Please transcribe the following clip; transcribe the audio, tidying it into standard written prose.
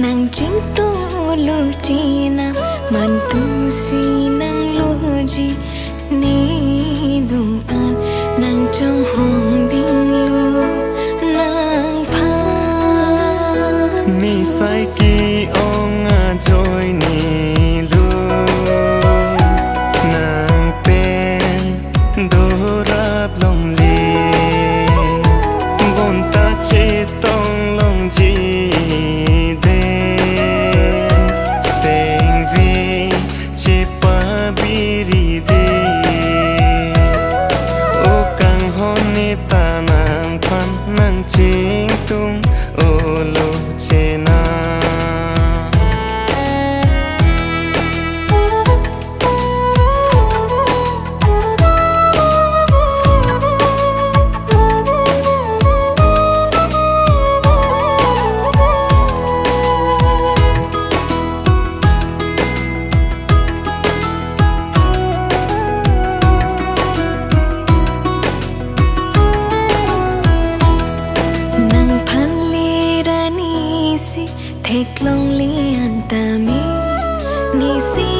Nang cintung luci nam mantusi nang luji ni dung an nang trong hong ding lu nang pan ni sai ki ong a joy ni lu nang pen do rap long li bon ta che tong long ji Ching tung olo chena Thek long lian ta mi ni si